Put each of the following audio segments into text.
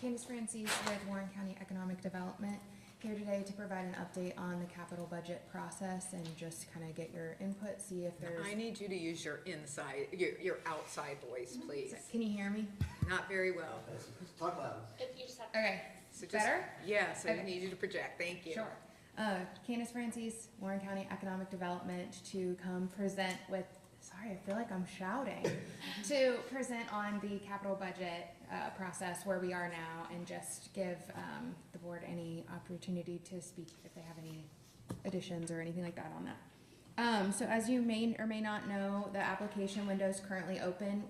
Candace Francis with Warren County Economic Development, here today to provide an update on the capital budget process and just kind of get your input, see if there's. I need you to use your your outside voice, please. Can you hear me? Not very well. Talk loud. If you just have Okay, So just, better? Yeah, so Okay. I need you to project, thank you. Sure. Candace Francis, Warren County Economic Development, to come present with, sorry, I feel like I'm shouting, to present on the capital budget process where we are now and just give the board any opportunity to speak if they have any additions or anything like that on that. So as you may or may not know, the application window is currently open.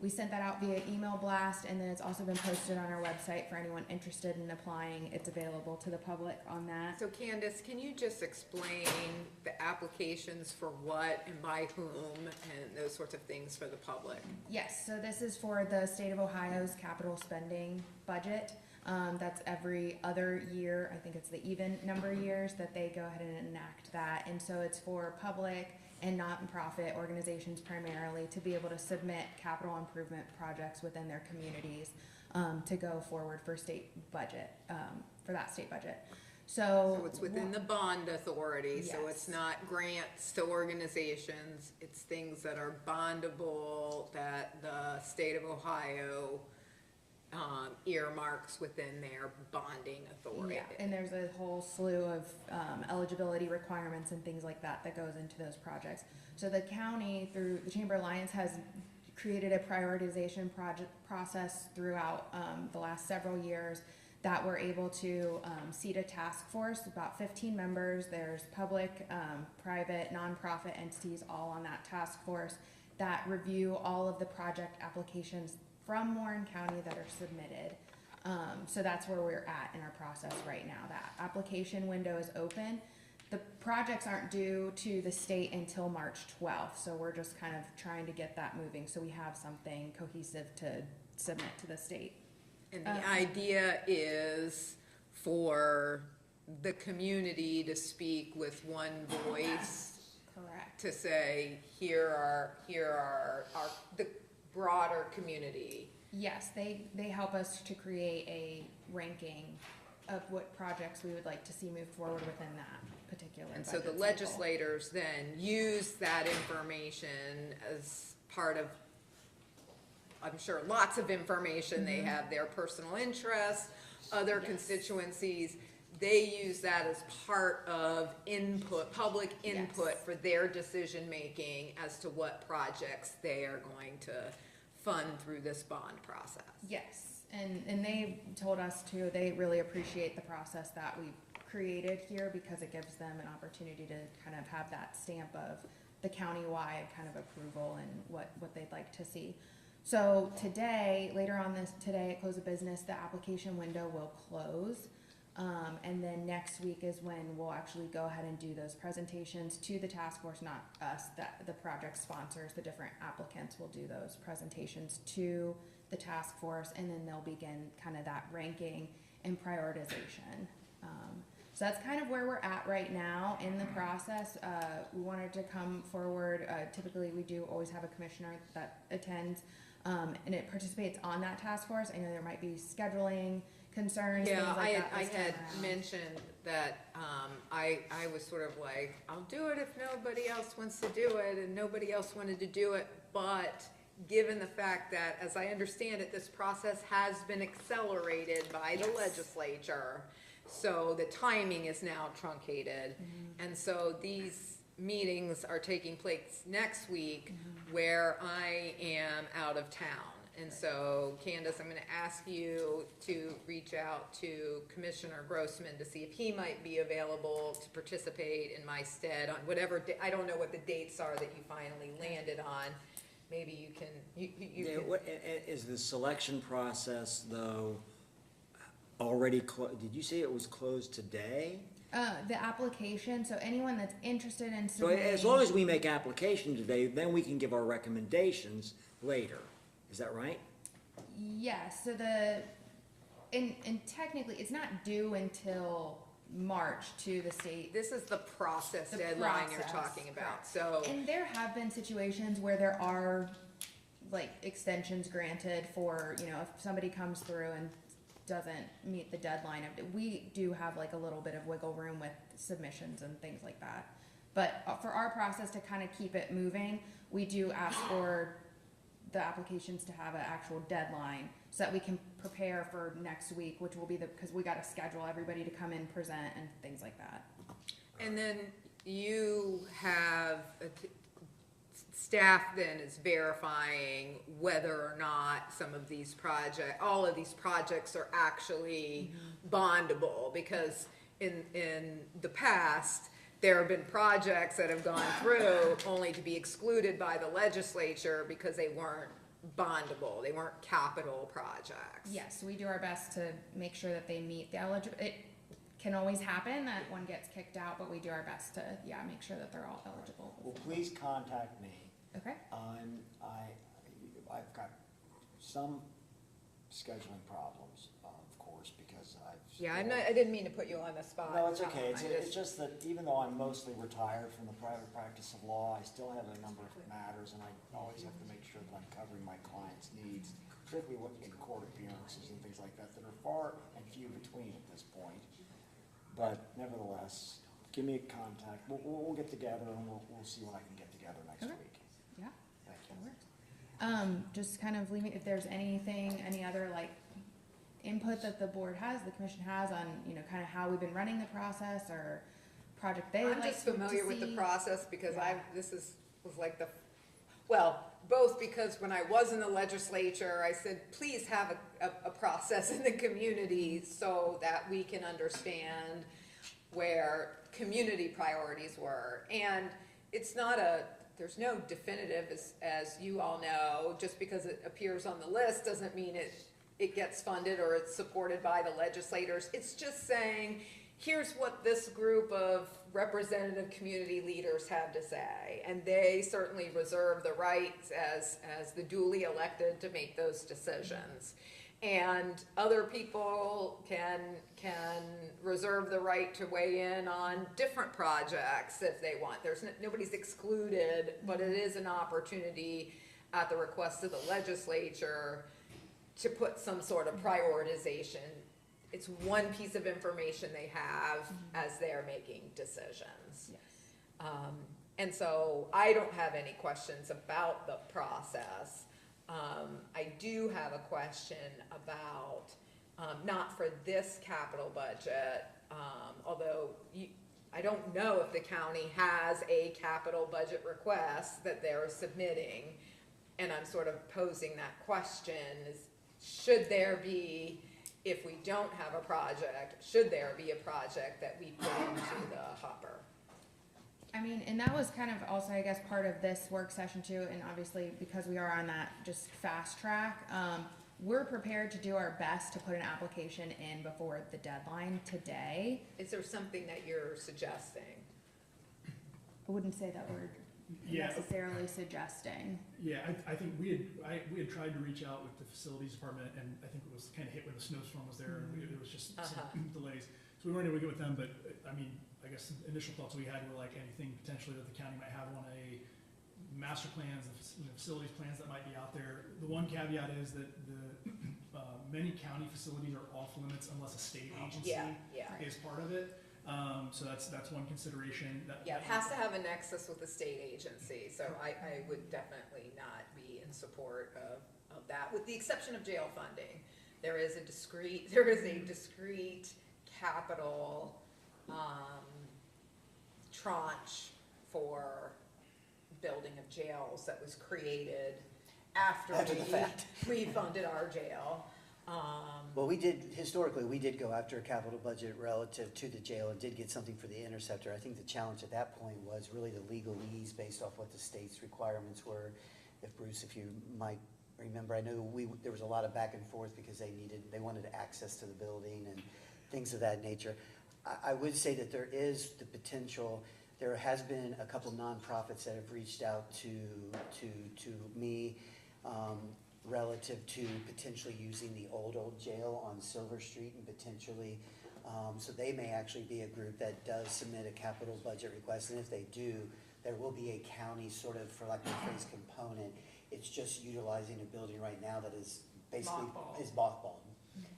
We sent that out via email blast, and then it's also been posted on our website for anyone interested in applying. It's available to the public on that. So Candace, can you just explain the applications for what and by whom and those sorts of things for the public? Yes, so this is for the state of Ohio's capital spending budget. That's every other year. I think it's the even number of years that they go ahead and enact that. And so it's for public and not-for-profit organizations primarily to be able to submit capital improvement projects within their communities to go forward for state budget, for that state budget. So it's within the bond authority, so Yes. it's not grants to organizations, it's things that are bondable that the state of Ohio earmarks within their bonding authority. Yeah, and there's a whole slew of eligibility requirements and things like that that goes into those projects. So the county, through the Chamber Alliance, has created a prioritization process throughout the last several years that we're able to seat a task force, about 15 members. There's public, private, nonprofit entities all on that task force that review all of the project applications from Warren County that are submitted. So that's where we're at in our process right now. That application window is open. The projects aren't due to the state until March 12th, so we're just kind of trying to get that moving so we have something cohesive to submit to the state. And the idea is for the community to speak with one voice, Correct. to say, here are the broader community. Yes, they help us to create a ranking of what projects we would like to see move forward within that particular And so the budget cycle. legislators then use that information as part of, I'm sure, lots of information. They have their personal interests, other Yes. constituencies. They use that as part of input, public input Yes. for their decision-making as to what projects they are going to fund through this bond process. Yes, and they told us too, they really appreciate the process that we've created here because it gives them an opportunity to kind of have that stamp of the countywide kind of approval and what they'd like to see. So today, later on today at close of business, the application window will close. And then next week is when we'll actually go ahead and do those presentations to the task force, not us, the project sponsors, the different applicants will do those presentations to the task force, and then they'll begin kind of that ranking and prioritization. So that's kind of where we're at right now in the process. We wanted to come forward. Typically, we do always have a commissioner that attends, and it participates on that task force. I know there might be scheduling concerns, things Yeah, like that I this time had around. mentioned that, I was sort of like, I'll do it if nobody else wants to do it, and nobody else wanted to do it, but given the fact that, as I understand it, this process has been accelerated by the Yes. legislature, so the timing is now truncated, and so these meetings are taking place next week, where I am out of town. And so, Candace, I'm gonna ask you to reach out to Commissioner Grossman to see if he might be available to participate in my stead on whatever, I don't know what the dates are that you finally landed on. Maybe you can, you Yeah, can. what, is the selection process though already did you say it was closed today? The application, so anyone that's interested in So submitting. as long as we make application today, then we can give our recommendations later. Is that right? Yes, so and technically, it's not due until March to the state. This is the process The deadline you're process, talking about, correct. so. And there have been situations where there are like extensions granted for, you know, if somebody comes through and doesn't meet the deadline, we do have like a little bit of wiggle room with submissions and things like that. But for our process to kind of keep it moving, we do ask for the applications to have an actual deadline so that we can prepare for next week, which will be because we got to schedule everybody to come in, present, and things like that. And then you have, staff then is verifying whether or not some of these all of these projects are actually bondable, because in the past, there have been projects that have gone through only to be excluded by the legislature because they weren't bondable, they weren't capital projects. Yes, we do our best to make sure that they meet the eligibility. It can always happen that one gets kicked out, but we do our best to, make sure that they're all eligible. Well, please contact me. Okay. I've got some scheduling problems, of course, because Yeah, I didn't mean to put you on the spot. No, it's okay. I It's just that even though I'm mostly retired from the private practice of law, I still have a number of matters, and I always have to make sure that I'm covering my clients' needs, particularly what in court appearances and things like that are far and few between at this point. But nevertheless, give me a contact. We'll get together, and we'll see what I can get together next Okay. week. Yeah. Thank you. That works. Just kind of leaving, if there's any other like input that the board has, the commission has on, kind of how we've been running the process or project they I'm like just familiar to with the see. process because Yeah. was like both because when I was in the legislature, I said, please have a process in the community so that we can understand where community priorities were. And it's not there's no definitive, as you all know, just because it appears on the list doesn't mean it gets funded or it's supported by the legislators. It's just saying, here's what this group of representative community leaders have to say. And they certainly reserve the right as the duly elected to make those decisions. And other people can reserve the right to weigh in on different projects if they want. Nobody's excluded, but it is an opportunity at the request of the legislature to put some sort of prioritization. It's one piece of information they have as they're making decisions. Yes. And so I don't have any questions about the process. I do have a question about, not for this capital budget, although I don't know if the county has a capital budget request that they're submitting. And I'm sort of posing that question should there be, if we don't have a project, should there be a project that we put into the hopper? I mean, and that was kind of also, I guess, part of this work session too, and obviously because we are on that just fast track, we're prepared to do our best to put an application in before the deadline today. Is there something that you're suggesting? I wouldn't say that we're necessarily suggesting. Yeah, I think we had tried to reach out with the facilities department, and I think it was kind of hit when the snowstorm was there, and there was just some delays. So we weren't able to get with them, but I mean, I guess the initial thoughts we had were like anything potentially that the county might have on a master plans, facilities plans that might be out there. The one caveat is that many county facilities are off limits unless a state agency is part of it. So that's one consideration. It has to have a nexus with the state agency, so I would definitely not be in support of that, with the exception of jail funding. There is a discrete capital tranche for building of jails that was created after the fact. we funded our jail. Well, historically, we did go after a capital budget relative to the jail and did get something for the Interceptor. I think the challenge at that point was really the legalese based off what the state's requirements were. Bruce, if you might remember, I know there was a lot of back and forth because they wanted access to the building and things of that nature. I would say that there is the potential. There has been a couple nonprofits that have reached out to me relative to potentially using the old jail on Silver Street and potentially, so they may actually be a group that does submit a capital budget request, and if they do, there will be a county sort of, for lack of a phrase, component It's just utilizing a building right now that is basically, Mothballed. is mothballed.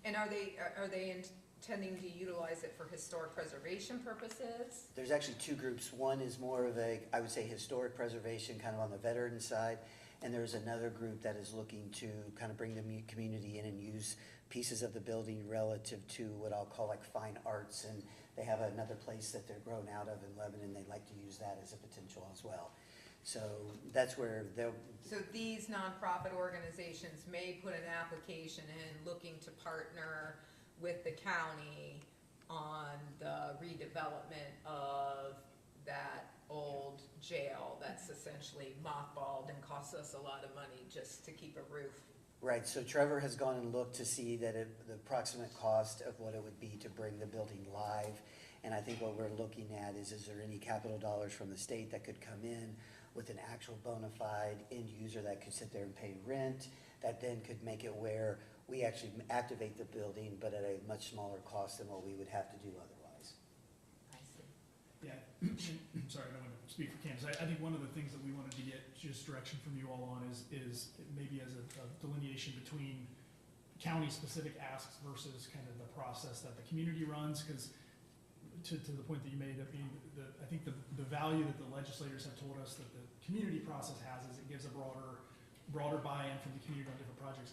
And are they intending to utilize it for historic preservation purposes? There's actually two groups. One is more of a, I would say, historic preservation, kind of on the veteran side. And there's another group that is looking to kind of bring the community in and use pieces of the building relative to what I'll call like fine arts. And they have another place that they're grown out of in Lebanon. They'd like to use that as a potential as well. So that's where they'll, So these nonprofit organizations may put an application in looking to partner with the county on the redevelopment of that old jail that's essentially mothballed and costs us a lot of money just to keep a roof. right, so Trevor has gone and looked to see that the approximate cost of what it would be to bring the building live. And I think what we're looking at is there any capital dollars from the state that could come in with an actual bona fide end user that could sit there and pay rent, that then could make it where we actually activate the building, but at a much smaller cost than what we would have to do otherwise. I see. Yeah, sorry, I don't want to speak for Candace. I think one of the things that we wanted to get just direction from you all on is maybe as a delineation between county-specific asks versus kind of the process that the community runs, because to the point that you made, I think the value that the legislators have told us that the community process has is it gives a broader buy-in from the community on different projects.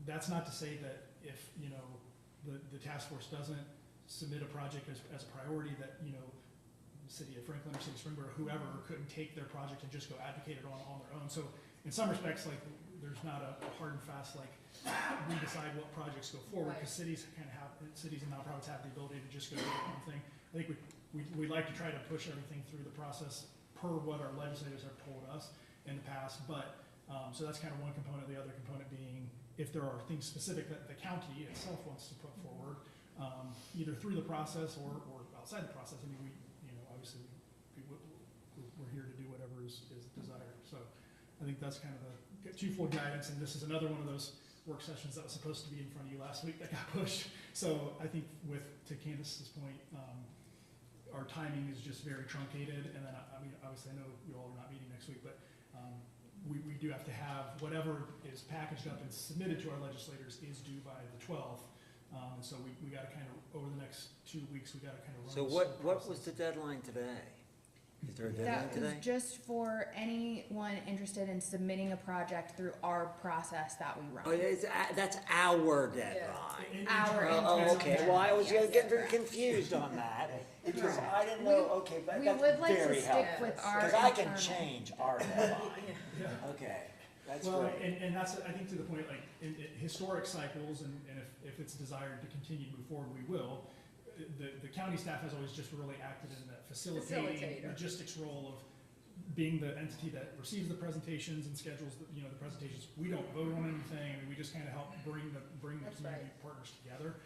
That's not to say that if, you know, the task force doesn't submit a project as a priority, that, you know, the city of Franklin or city of Springboro or whoever couldn't take their project and just go advocate it on their own. So in some respects, like, there's not a hard and fast, like, we decide what projects go forward, because cities kind of have, cities and nonprofits have the ability to just go do their own thing. I think we like to try to push everything through the process per what our legislators have told us in the past, but, so that's kind of one component. The other component being, if there are things specific that the county itself wants to put forward, either through the process or outside the process. I mean, obviously, we're here to do whatever is desired. So I think that's kind of a twofold guidance, and this is another one of those work sessions that was supposed to be in front of you last week that got pushed. So I think to Candace's point, our timing is just very truncated, and then, I mean, obviously I know you all are not meeting next week, but we do have to have whatever is packaged up and submitted to our legislators is due by the 12th. And so we gotta kind of, over the next 2 weeks, we gotta kind of run. So this what was process. the deadline today? Is there a deadline That was today? just for anyone interested in submitting a project through our process that we run. Oh, that's our deadline. In- Our internal- Oh, internal okay, well, I was Yes. getting very confused on that. Because I didn't know, okay, but We that's would like to very stick helpful. with our Because I can internal. change our deadline. Yeah. Okay, that's Well, great. and that's, I think, to the point, like, in historic cycles, and if it's desired to continue to move forward, we will. The county staff has always just really acted in that facilitating Facilitator. logistics role of being the entity that receives the presentations and schedules the presentations. We don't vote on anything, I mean, we just kind of help bring the That's community right. partners together.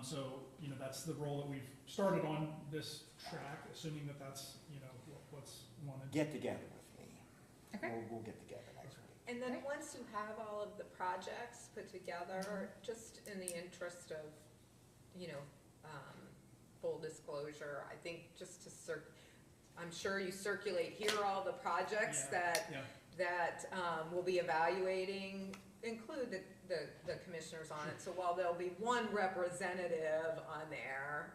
So, that's the role that we've started on this track, assuming that that's, what's wanted. Get together with me. Okay. We'll get together next week. And then once you have all of the projects put together, just in the interest of, full disclosure, I think just to I'm sure you circulate, here are all the projects Yeah, that yeah. we'll be evaluating, include the commissioners on it. So while there'll be one representative on there,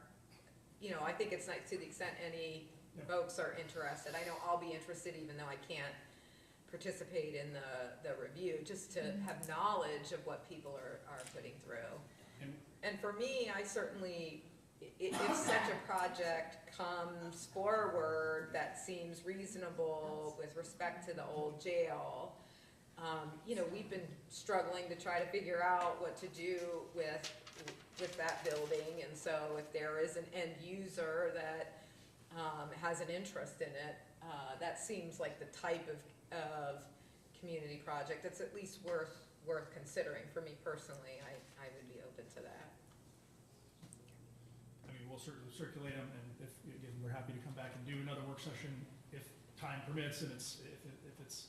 I think it's nice to the extent any Yeah. folks are interested. I know I'll be interested even though I can't participate in the review, just to have knowledge of what people are putting through. And- And for me, I certainly, if such a project comes forward that seems reasonable with respect to the old jail, we've been struggling to try to figure out what to do with that building. And so if there is an end user that has an interest in it, that seems like the type of community project that's at least worth considering. For me personally, I would be open to that. I mean, we'll certainly circulate them, and if, again, we're happy to come back and do another work session if time permits, and if it's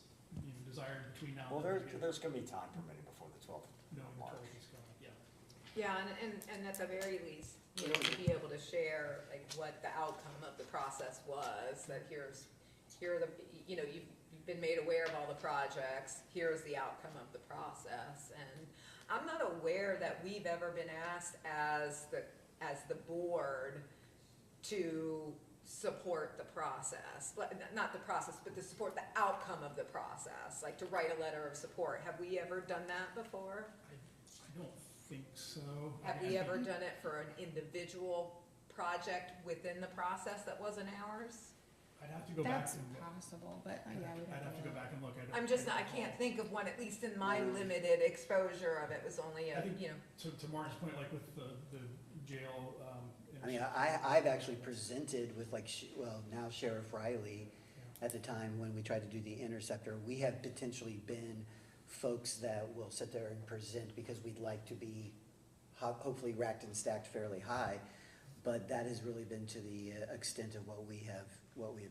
desired between now Well, and then. there's gonna be time permitted before the 12th No, of March. yeah. Yeah, and at the very least, to be able to share, like, what the outcome of the process was, that here are the, you've been made aware of all the projects, here's the outcome of the process. And I'm not aware that we've ever been asked as the board to support the process, not the process, but to support the outcome of the process, like to write a letter of support. Have we ever done that before? I don't think so. Have we ever done it for an individual project within the process that wasn't ours? I'd have to go back That's and look. possible, but I'd yeah, have we'd to- I'd have to go look. back and look. I'm just not, I can't think of one, at least in my limited exposure of it, was only I a, think- you know. To Martin's point, like with the jail, I mean, I've actually presented with like, well, now Sheriff Riley, at the time when we tried to do the interceptor, we have potentially been folks that will sit there and present because we'd like to be hopefully racked and stacked fairly high. But that has really been to the extent of what we have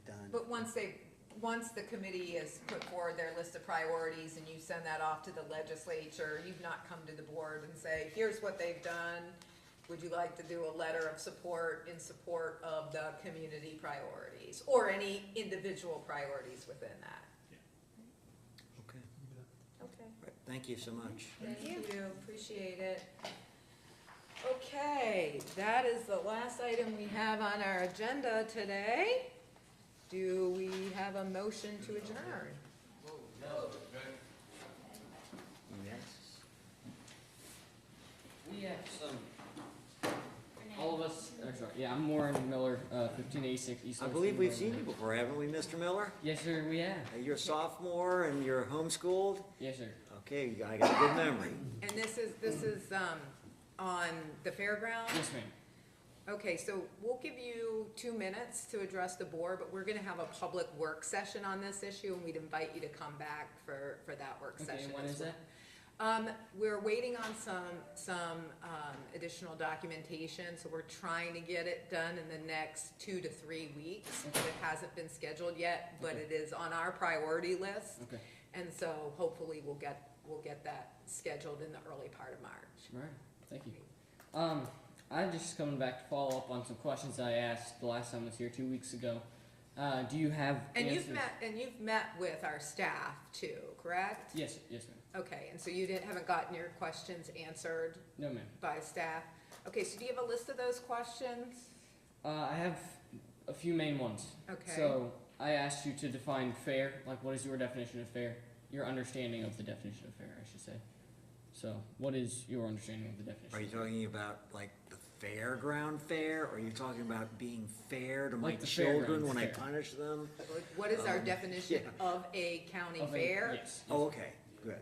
done. But once the committee has put forward their list of priorities and you send that off to the legislature, you've not come to the board and say, here's what they've done. Would you like to do a letter of support in support of the community priorities or any individual priorities within that? Okay, Okay. right, thank you so much. Thank you, appreciate it. Okay, that is the last item we have on our agenda today. Do we have a motion to adjourn? Yes. We have some, all of us, sorry, yeah, I'm Warren Miller, 1586 East. I West believe we've Road. seen you before, haven't we, Mr. Miller? Yes, sir, we have. You're a sophomore and you're homeschooled? Yes, sir. Okay, I got a good memory. And this is on the fairgrounds? Yes, ma'am. Okay, so we'll give you 2 minutes to address the board, but we're gonna have a public work session on this issue, and we'd invite you to come back for that work Okay, session and when as is well. that? We're waiting on some additional documentation, so we're trying to get it done in the next 2 to 3 weeks. But it hasn't been scheduled yet, but Okay. it is on our priority list. Okay, And so hopefully we'll get that scheduled in the early part of March. all right, thank you. I'm just coming back to follow up on some questions I asked the last time I was here 2 weeks ago. Do you have And answers? you've met with our staff too, correct? Yes, yes, ma'am. Okay, and so you haven't gotten your questions answered No, ma'am. by staff? Okay, so do you have a list of those questions? I have a few main ones. Okay. So I asked you to define fair, like what is your definition of fair? Your understanding of the definition of fair, I should say. So what is your understanding of the definition? Are you talking about like the fairground fair, or are you talking about being fair to my Like the children fairgrounds when I fair. punish them? Like, what is our definition yeah. of a county Of a- fair? Yes. Oh, okay, good.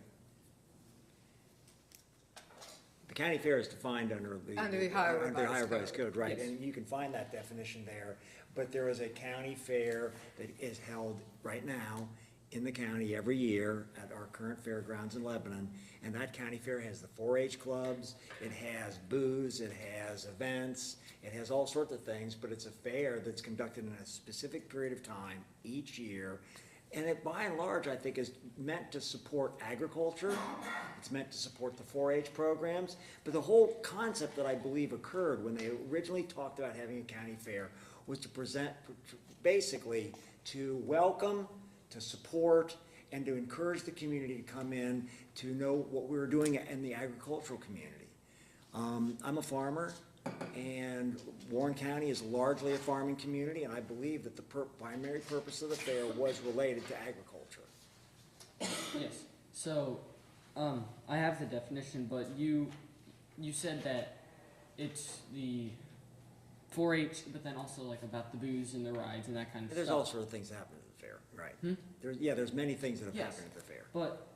The county fair is defined under the. Under the Ohio under the Ohio Revised Revised Code, right, Yes. and you can find that definition there. But there is a county fair that is held right now in the county every year at our current fairgrounds in Lebanon. And that county fair has the 4-H clubs, it has booths, it has events, it has all sorts of things, but it's a fair that's conducted in a specific period of time each year. And it, by and large, I think is meant to support agriculture. It's meant to support the 4-H programs. But the whole concept that I believe occurred when they originally talked about having a county fair was to present, basically, to welcome, to support, and to encourage the community to come in to know what we were doing in the agricultural community. I'm a farmer, and Warren County is largely a farming community, and I believe that the primary purpose of the fair was related to agriculture. Yes. So, I have the definition, but you said that it's the 4-H, but then also like about the booze and the rides and that kind of There's stuff. all sorts of things that happen at the fair, right? Hmm? There's many things that have Yes. happened at the fair. But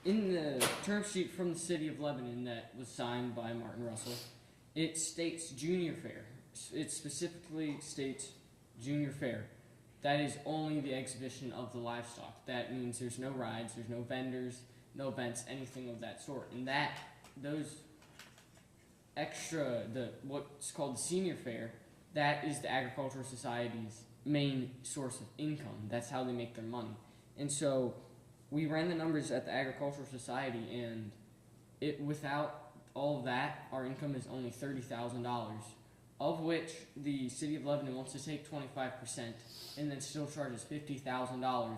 in the term sheet from the city of Lebanon that was signed by Martin Russell, it states junior fair. It specifically states junior fair. That is only the exhibition of the livestock. That means there's no rides, there's no vendors, no events, anything of that sort. And those extra, what's called the senior fair, that is the agricultural society's main source of income. That's how they make their money. And so we ran the numbers at the agricultural society, and without all of that, our income is only $30,000, of which the city of Lebanon wants to take 25% and then still charges $50,000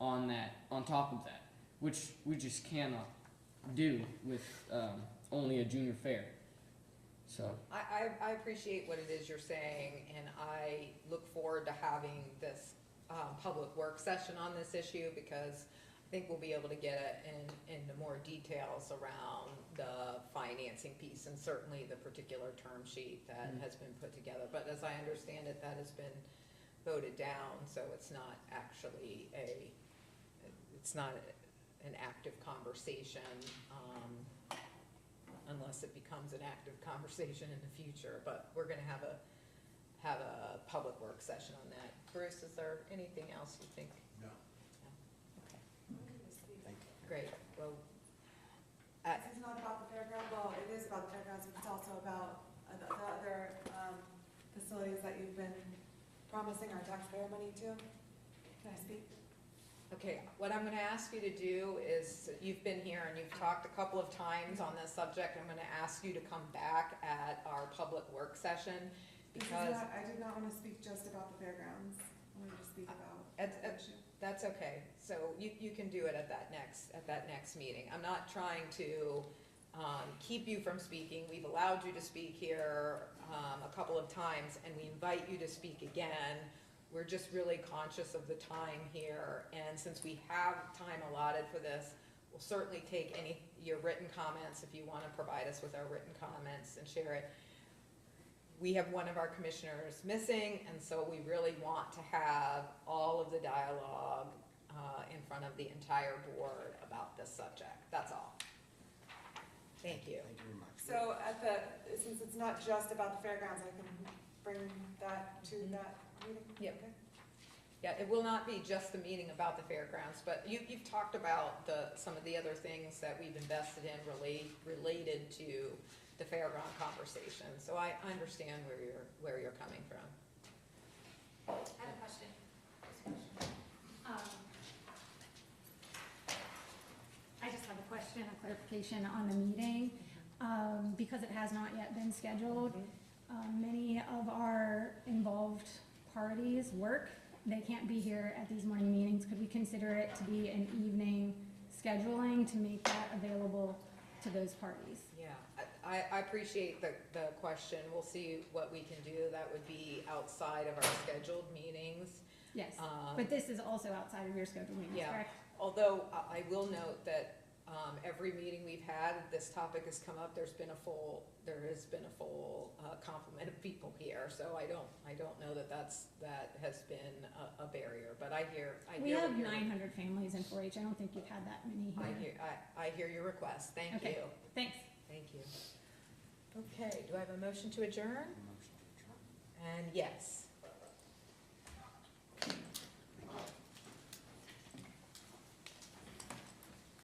on that, on top of that, which we just cannot do with only a junior fair. So, I appreciate what it is you're saying, and I look forward to having this public work session on this issue, because I think we'll be able to get into more details around the financing piece, and certainly the particular term sheet that has been put together. But as I understand it, that has been voted down, so it's not actually it's not an active conversation, unless it becomes an active conversation in the future. But we're gonna have a public work session on that. Bruce, is there anything else you think? No. Okay, Thank you. great. Well, It's not about the fairground, well, it is about the fairgrounds, but it's also about the other facilities that you've been promising our taxpayer money to. Can I speak? okay, what I'm gonna ask you to do is, you've been here and you've talked a couple of times on this subject. I'm gonna ask you to come back at our public work session, because I did not want to speak just about the fairgrounds. I wanted to speak about the issue. that's okay. So you can do it at that next meeting. I'm not trying to keep you from speaking. We've allowed you to speak here a couple of times, and we invite you to speak again. We're just really conscious of the time here, and since we have time allotted for this, we'll certainly take your written comments if you want to provide us with our written comments and share it. We have one of our commissioners missing, and so we really want to have all of the dialogue in front of the entire board about this subject. That's all. Thank you. Thank you very much. So since it's not just about the fairgrounds, I can bring that to that meeting? Yep. Okay. Yeah, it will not be just the meeting about the fairgrounds, but you've talked about some of the other things that we've invested in related to the fairground conversation. So I understand where you're coming from. I have a question. I just have a question, a clarification on the meeting, because it has not yet been scheduled. Many of our involved parties work. They can't be here at these morning meetings. Could we consider it to be an evening scheduling to make that available to those parties? Yeah, I appreciate the question. We'll see what we can do. That would be outside of our scheduled meetings. Yes, but this is also outside of your scheduled meetings, Yeah. correct? Although I will note that every meeting we've had, this topic has come up. There has been a full complement of people here. So I don't know that that has been a barrier. But I hear. We have what you're- 900 families in 4-H. I don't think you've had that many here. I hear your request. Thank Okay. you. Thanks. Thank you. Okay, do I have a motion to adjourn? Motion to adjourn. And yes.